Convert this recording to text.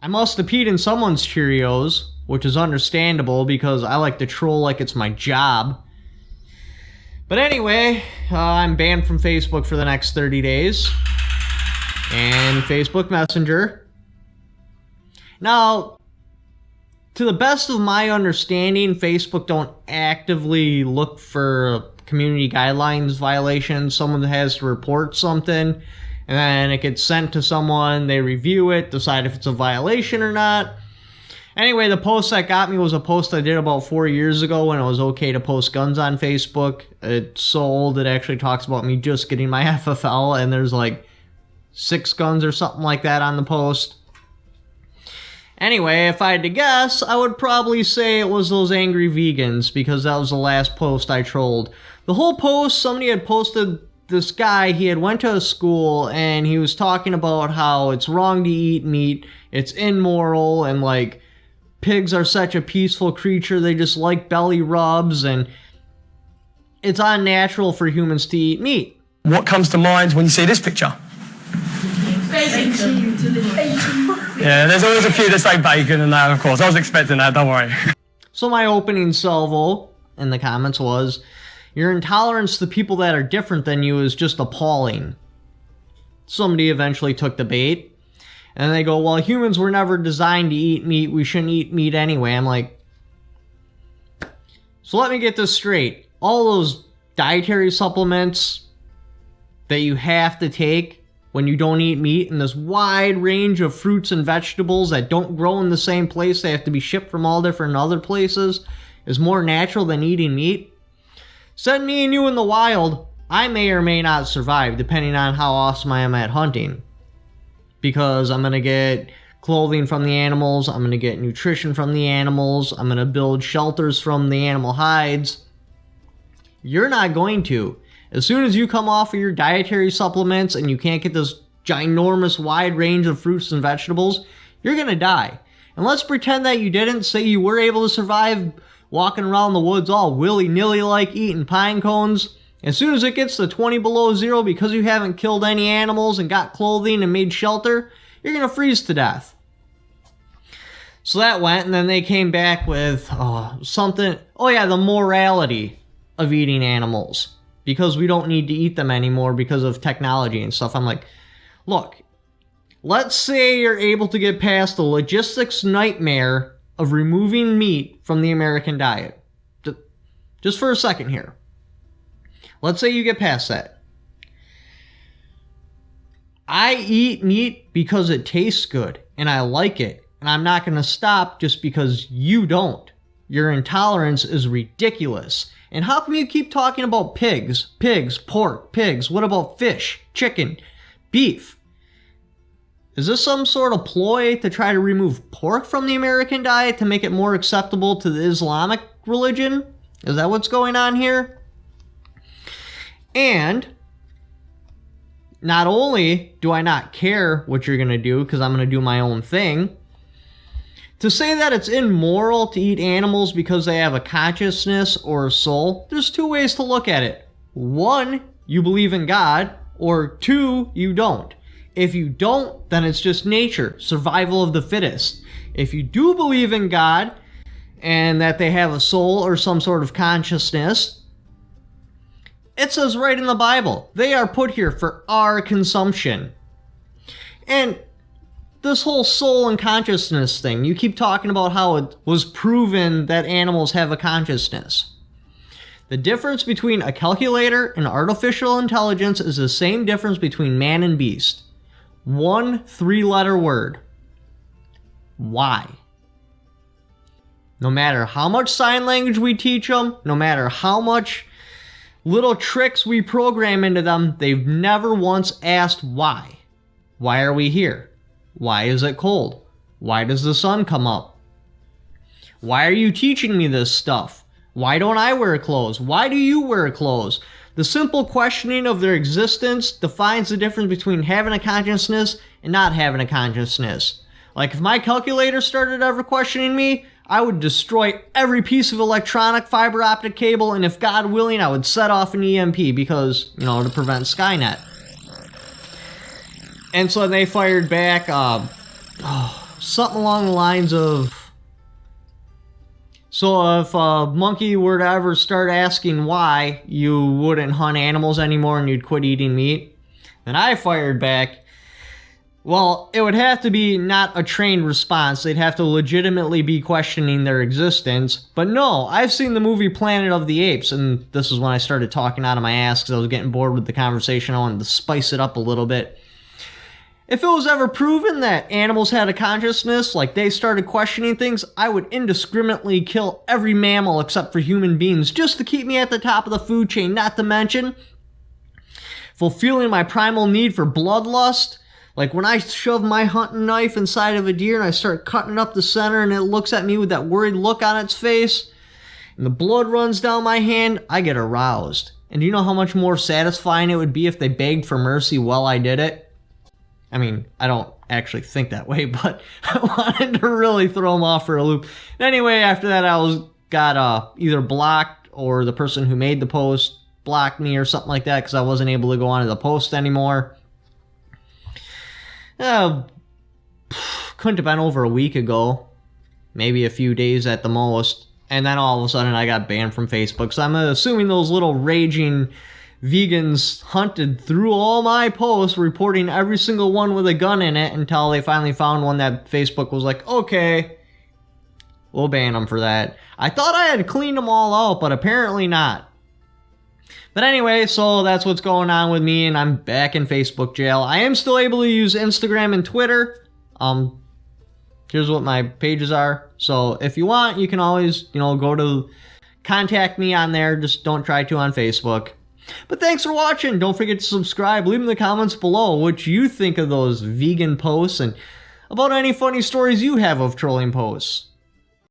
I must have peed in someone's Cheerios, which is understandable because I like to troll like it's my job. But anyway, I'm banned from Facebook for the next 30 days. And Facebook Messenger. Now, to the best of my understanding, Facebook don't actively look for community guidelines violations. Someone has to report something, and then it gets sent to someone, they review it, decide if it's a violation or not. Anyway, the post that got me was a post I did about 4 years ago when it was okay to post guns on Facebook. It's so old it actually talks about me just getting my FFL, and there's like 6 guns or something like that on the post. Anyway, if I had to guess, I would probably say it was those angry vegans, because that was the last post I trolled. The whole post, somebody had posted this guy, he had went to a school, and he was talking about how it's wrong to eat meat, it's immoral, and like, pigs are such a peaceful creature, they just like belly rubs, and it's unnatural for humans to eat meat. What comes to mind when you see this picture? Bacon. Yeah, there's always a few that say bacon and that, of course. I was expecting that, don't worry. So my opening salvo in the comments was, your intolerance to people that are different than you is just appalling. Somebody eventually took the bait, and they go, well, humans were never designed to eat meat, we shouldn't eat meat anyway. I'm like, so let me get this straight. All those dietary supplements that you have to take when you don't eat meat, and this wide range of fruits and vegetables that don't grow in the same place, they have to be shipped from all different other places, is more natural than eating meat? Send me and you in the wild, I may or may not survive, depending on how awesome I am at hunting. Because I'm going to get clothing from the animals, I'm going to get nutrition from the animals, I'm going to build shelters from the animal hides. You're not going to. As soon as you come off of your dietary supplements and you can't get this ginormous wide range of fruits and vegetables, you're going to die. And let's pretend that you didn't. Say you were able to survive walking around the woods all willy-nilly like eating pine cones. As soon as it gets to 20 below zero, because you haven't killed any animals and got clothing and made shelter, you're going to freeze to death. So that went, and then they came back with something. Oh yeah, the morality of eating animals. Because we don't need to eat them anymore because of technology and stuff. I'm like, look, let's say you're able to get past the logistics nightmare of removing meat from the American diet. Just for a second here. Let's say you get past that. I eat meat because it tastes good and I like it. And I'm not going to stop just because you don't. Your intolerance is ridiculous. And how come you keep talking about pigs, pork, pigs? What about fish, chicken, beef? Is this some sort of ploy to try to remove pork from the American diet to make it more acceptable to the Islamic religion? Is that what's going on here? And not only do I not care what you're going to do because I'm going to do my own thing, to say that it's immoral to eat animals because they have a consciousness or a soul, there's 2 ways to look at it. 1, you believe in God, or 2, you don't. If you don't, then it's just nature, survival of the fittest. If you do believe in God, and that they have a soul or some sort of consciousness, it says right in the Bible, they are put here for our consumption. And this whole soul and consciousness thing, you keep talking about how it was proven that animals have a consciousness. The difference between a calculator and artificial intelligence is the same difference between man and beast. 1 3-letter word. Why? No matter how much sign language we teach them, no matter how much little tricks we program into them, they've never once asked why. Why are we here? Why is it cold? Why does the sun come up? Why are you teaching me this stuff? Why don't I wear clothes? Why do you wear clothes? The simple questioning of their existence defines the difference between having a consciousness and not having a consciousness. Like if my calculator started ever questioning me, I would destroy every piece of electronic fiber optic cable, and if God willing, I would set off an EMP because, to prevent Skynet. And so they fired back, something along the lines of, so if a monkey were to ever start asking why, you wouldn't hunt animals anymore and you'd quit eating meat. Then I fired back, well, it would have to be not a trained response. They'd have to legitimately be questioning their existence. But no, I've seen the movie Planet of the Apes, and this is when I started talking out of my ass because I was getting bored with the conversation. I wanted to spice it up a little bit. If it was ever proven that animals had a consciousness, like they started questioning things, I would indiscriminately kill every mammal except for human beings just to keep me at the top of the food chain, not to mention fulfilling my primal need for bloodlust. Like when I shove my hunting knife inside of a deer and I start cutting up the center and it looks at me with that worried look on its face and the blood runs down my hand, I get aroused. And do you know how much more satisfying it would be if they begged for mercy while I did it? I mean, I don't actually think that way, but I wanted to really throw them off for a loop. Anyway, after that I got either blocked or the person who made the post blocked me or something like that because I wasn't able to go onto the post anymore. Couldn't have been over a week ago, maybe a few days at the most, and then all of a sudden I got banned from Facebook. So I'm assuming those little raging vegans hunted through all my posts, reporting every single one with a gun in it until they finally found one that Facebook was like, okay, we'll ban them for that. I thought I had cleaned them all out, but apparently not. But anyway, so that's what's going on with me, and I'm back in Facebook jail. I am still able to use Instagram and Twitter. Here's what my pages are. So if you want, you can always, go to contact me on there. Just don't try to on Facebook. But thanks for watching. Don't forget to subscribe. Leave in the comments below what you think of those vegan posts and about any funny stories you have of trolling posts.